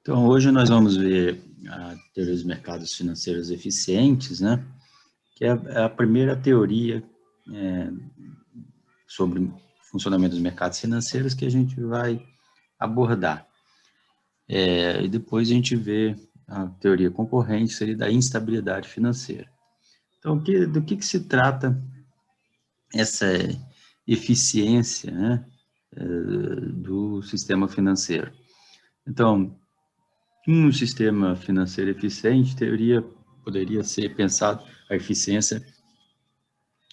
Então, hoje nós vamos ver a teoria dos mercados financeiros eficientes, né? Que é a primeira teoria sobre o funcionamento dos mercados financeiros que a gente vai abordar. E depois a gente vê a teoria concorrente, seria da instabilidade financeira. Então, do que se trata essa eficiência, né, do sistema financeiro? Então, um sistema financeiro eficiente poderia ser pensado a eficiência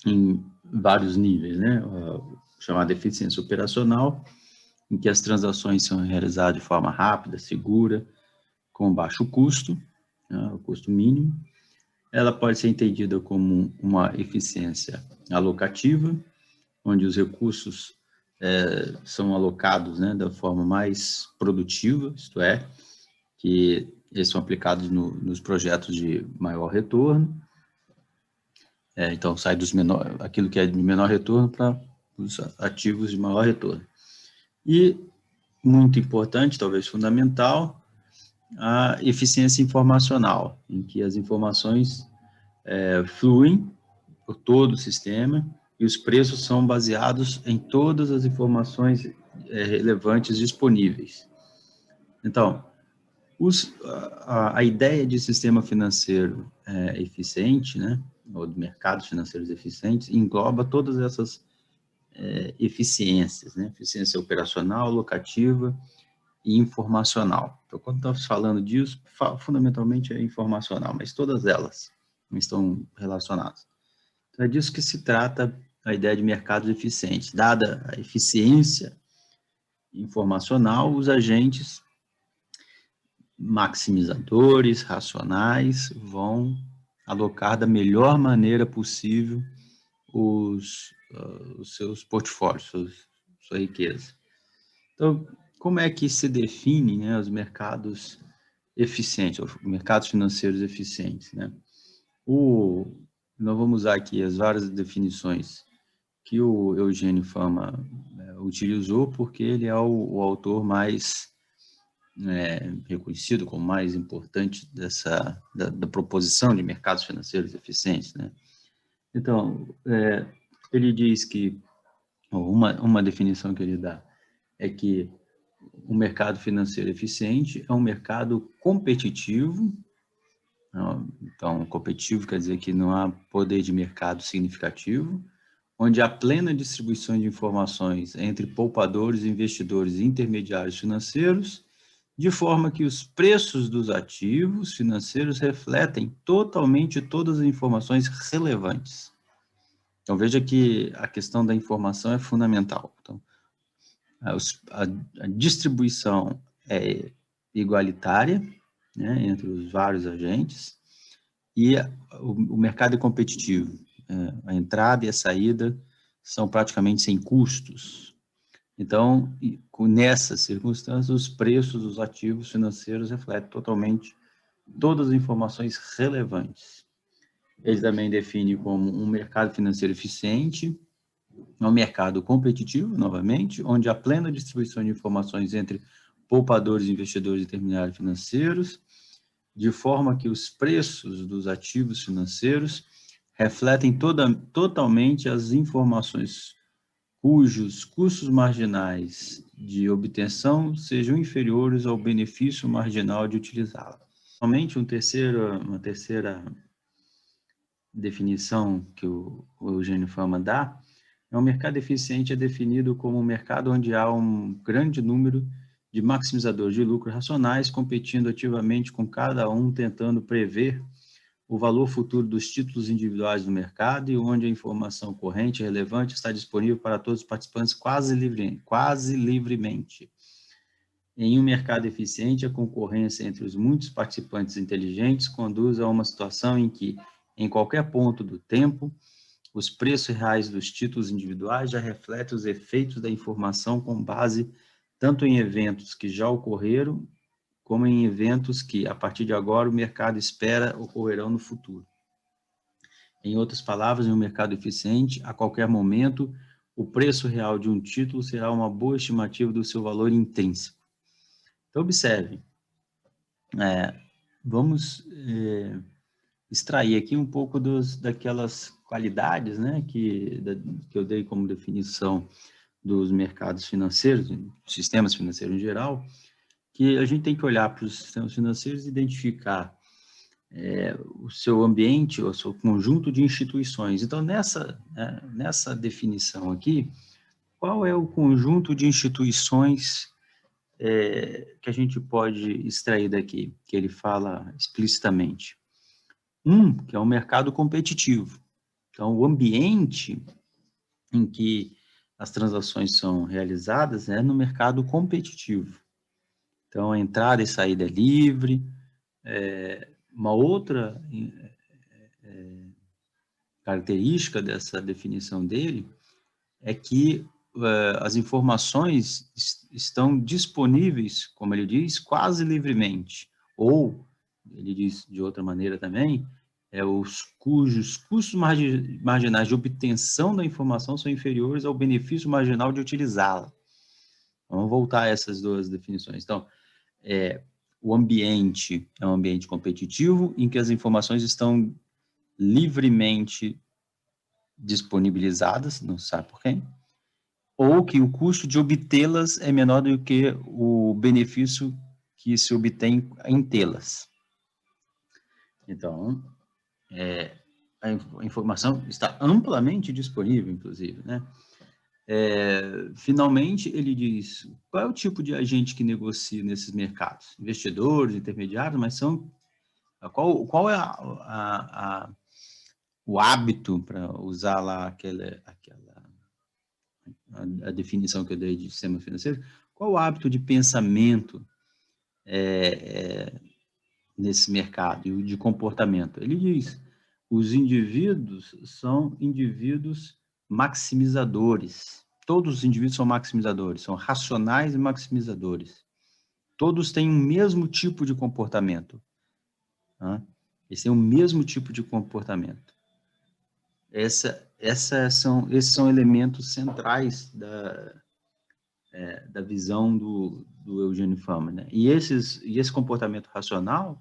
em vários níveis, né? Chamada eficiência operacional, em que as transações são realizadas de forma rápida, segura, com baixo custo, né, o custo mínimo. Ela pode ser entendida como uma eficiência alocativa, onde os recursos são alocados, né, da forma mais produtiva, isto é, que eles são aplicados nos projetos de maior retorno. Então, sai aquilo que é de menor retorno para os ativos de maior retorno. E, muito importante, talvez fundamental, a eficiência informacional, em que as informações fluem por todo o sistema e os preços são baseados em todas as informações relevantes disponíveis. Então, a ideia de sistema financeiro eficiente, né, ou de mercados financeiros eficientes, engloba todas essas eficiências, né, eficiência operacional, locativa e informacional. Então, quando estamos falando disso, fundamentalmente é informacional, mas todas elas estão relacionadas. Então, é disso que se trata a ideia de mercados eficientes. Dada a eficiência informacional, os agentes maximizadores, racionais, vão alocar da melhor maneira possível os seus portfólios, sua riqueza. Então, como é que se define, né, os mercados eficientes, os mercados financeiros eficientes, né? Nós vamos usar aqui as várias definições que o Eugênio Fama utilizou, porque ele é o autor mais reconhecido como mais importante da proposição de mercados financeiros eficientes, né? Então, ele diz que uma definição que ele dá é que o mercado financeiro eficiente é um mercado competitivo. Então, competitivo quer dizer que não há poder de mercado significativo, onde há plena distribuição de informações entre poupadores, investidores e intermediários financeiros, de forma que os preços dos ativos financeiros refletem totalmente todas as informações relevantes. Então, veja que a questão da informação é fundamental. Então, a distribuição é igualitária, né, entre os vários agentes, e o mercado é competitivo. A entrada e a saída são praticamente sem custos. Então, nessas circunstâncias, os preços dos ativos financeiros refletem totalmente todas as informações relevantes. Ele também define como um mercado financeiro eficiente, um mercado competitivo, novamente, onde há plena distribuição de informações entre poupadores, investidores e intermediários financeiros, de forma que os preços dos ativos financeiros refletem totalmente as informações cujos custos marginais de obtenção sejam inferiores ao benefício marginal de utilizá-la. Somente uma terceira definição que o Eugênio Fama dá é um mercado eficiente é definido como um mercado onde há um grande número de maximizadores de lucro racionais competindo ativamente com cada um tentando prever o valor futuro dos títulos individuais do mercado e onde a informação corrente e relevante está disponível para todos os participantes quase livremente. Em um mercado eficiente, a concorrência entre os muitos participantes inteligentes conduz a uma situação em que, em qualquer ponto do tempo, os preços reais dos títulos individuais já refletem os efeitos da informação com base tanto em eventos que já ocorreram, como em eventos que, a partir de agora, o mercado espera ocorrerão no futuro. Em outras palavras, em um mercado eficiente, a qualquer momento, o preço real de um título será uma boa estimativa do seu valor intrínseco. Então, observe, Vamos extrair aqui um pouco daquelas qualidades, né, que eu dei como definição dos mercados financeiros, sistemas financeiros em geral, que a gente tem que olhar para os sistemas financeiros e identificar o seu ambiente, o seu conjunto de instituições. Então, nessa definição aqui, qual é o conjunto de instituições que a gente pode extrair daqui, que ele fala explicitamente? Que é um mercado competitivo. Então, o ambiente em que as transações são realizadas é no mercado competitivo. Então, a entrada e saída é livre. Uma outra característica dessa definição dele é que as informações estão disponíveis, como ele diz, quase livremente. Ou, ele diz de outra maneira também, os cujos custos marginais de obtenção da informação são inferiores ao benefício marginal de utilizá-la. Vamos voltar a essas duas definições. Então, o ambiente é um ambiente competitivo em que as informações estão livremente disponibilizadas, não se sabe por quem, ou que o custo de obtê-las é menor do que o benefício que se obtém em tê-las. Então, a informação está amplamente disponível, inclusive, né? Finalmente, ele diz, qual é o tipo de agente que negocia nesses mercados? Investidores, intermediários, mas qual é o hábito, para usar lá a definição que eu dei de sistema financeiro, qual o hábito de pensamento nesse mercado e de comportamento? Ele diz, os indivíduos são indivíduos maximizadores. Todos os indivíduos são maximizadores, são racionais e maximizadores. Todos têm o mesmo tipo de comportamento. Eles têm o mesmo tipo de comportamento. Esses são elementos centrais da visão do Eugênio Fama, né? E esse comportamento racional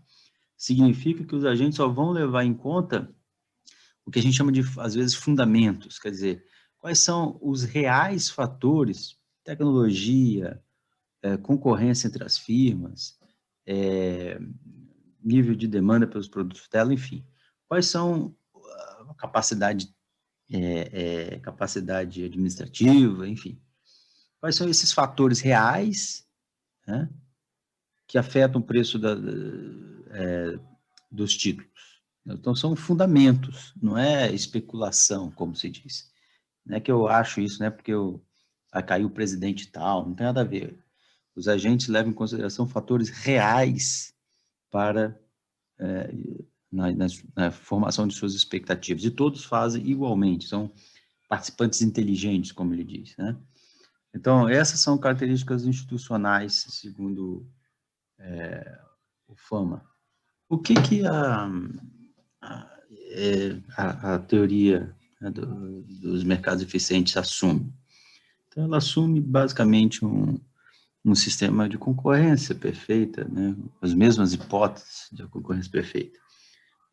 significa que os agentes só vão levar em conta o que a gente chama de, às vezes, fundamentos, quer dizer, quais são os reais fatores, tecnologia, concorrência entre as firmas, nível de demanda pelos produtos dela, enfim. Quais são a capacidade administrativa, enfim. Quais são esses fatores reais, né, que afetam o preço dos títulos? Então, são fundamentos, não é especulação, como se diz. Não é que eu acho isso, né, porque vai cair o presidente tal, não tem nada a ver. Os agentes levam em consideração fatores reais para na formação de suas expectativas, e todos fazem igualmente, são participantes inteligentes, como ele diz, né? Então, essas são características institucionais, segundo o Fama. O que a teoria, né, dos mercados eficientes assume? Então, ela assume basicamente um sistema de concorrência perfeita, né, as mesmas hipóteses de concorrência perfeita.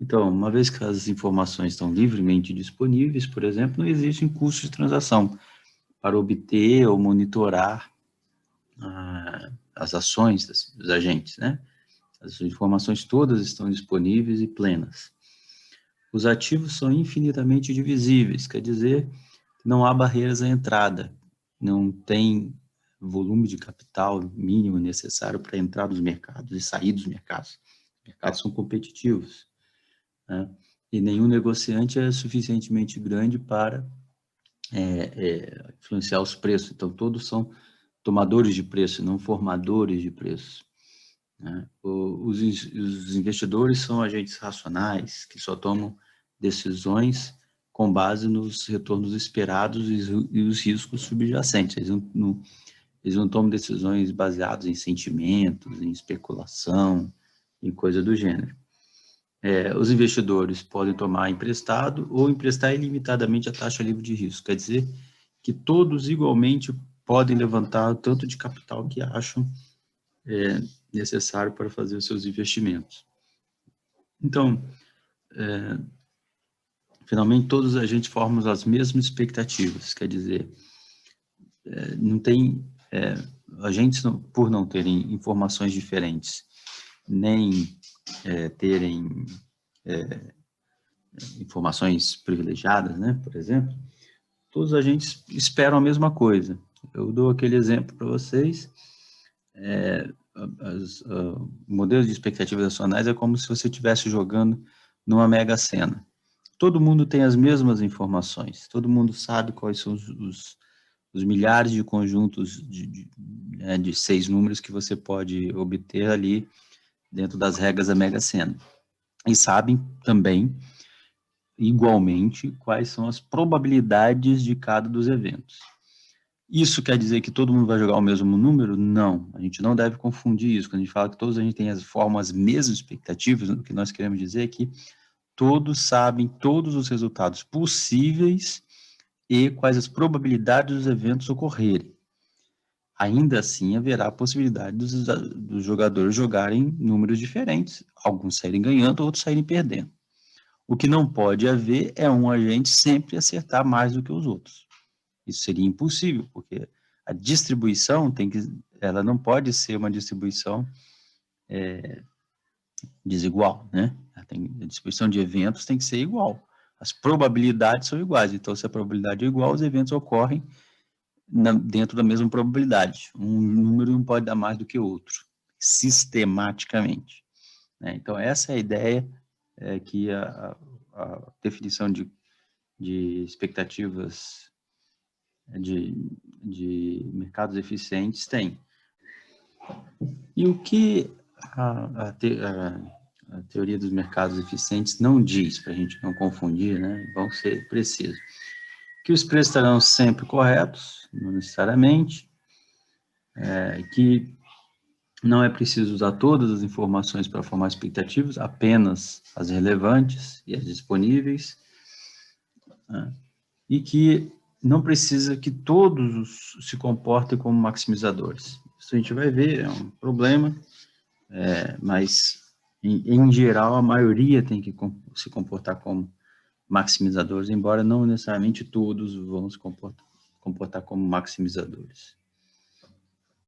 Então, uma vez que as informações estão livremente disponíveis, por exemplo, não existem custos de transação para obter ou monitorar as ações dos agentes, né? As informações todas estão disponíveis e plenas. Os ativos são infinitamente divisíveis, quer dizer, não há barreiras à entrada, não tem volume de capital mínimo necessário para entrar nos mercados e sair dos mercados. Os mercados são competitivos, né? E nenhum negociante é suficientemente grande para influenciar os preços. Então, todos são tomadores de preço, não formadores de preço, né? Os investidores são agentes racionais, que só tomam decisões com base nos retornos esperados e os riscos subjacentes. Eles não tomam decisões baseadas em sentimentos, em especulação, em coisa do gênero. Os investidores podem tomar emprestado ou emprestar ilimitadamente a taxa livre de risco. Quer dizer que todos igualmente podem levantar o tanto de capital que acham necessário para fazer os seus investimentos. Então, finalmente, todos a gente formamos as mesmas expectativas, quer dizer, não tem, agentes, por não terem informações diferentes, nem terem informações privilegiadas, né, por exemplo, todos os agentes esperam a mesma coisa. Eu dou aquele exemplo para vocês, modelos de expectativas racionais é como se você estivesse jogando numa Mega Sena. Todo mundo tem as mesmas informações, todo mundo sabe quais são os milhares de conjuntos de 6 números que você pode obter ali dentro das regras da Mega Sena. E sabem também, igualmente, quais são as probabilidades de cada dos eventos. Isso quer dizer que todo mundo vai jogar o mesmo número? Não, a gente não deve confundir isso. Quando a gente fala que todos a gente tem as mesmas expectativas, o que nós queremos dizer é que todos sabem todos os resultados possíveis e quais as probabilidades dos eventos ocorrerem. Ainda assim, haverá a possibilidade dos jogadores jogarem números diferentes, alguns saírem ganhando, outros saírem perdendo. O que não pode haver é um agente sempre acertar mais do que os outros. Isso seria impossível, porque a distribuição ela não pode ser uma distribuição desigual, né? A distribuição de eventos tem que ser igual. As probabilidades são iguais, então se a probabilidade é igual, os eventos ocorrem dentro da mesma probabilidade. Um número não pode dar mais do que outro, sistematicamente, né? Então essa é a ideia que a definição de expectativas de mercados eficientes tem. E o que a teoria dos mercados eficientes não diz, para a gente não confundir, né? Vamos ser precisos. Que os preços estarão sempre corretos, não necessariamente, que não é preciso usar todas as informações para formar expectativas, apenas as relevantes e as disponíveis, né? E que não precisa que todos se comportem como maximizadores. Isso a gente vai ver, é um problema, mas, em geral, a maioria tem que se comportar como maximizadores, embora não necessariamente todos vão se comportar como maximizadores.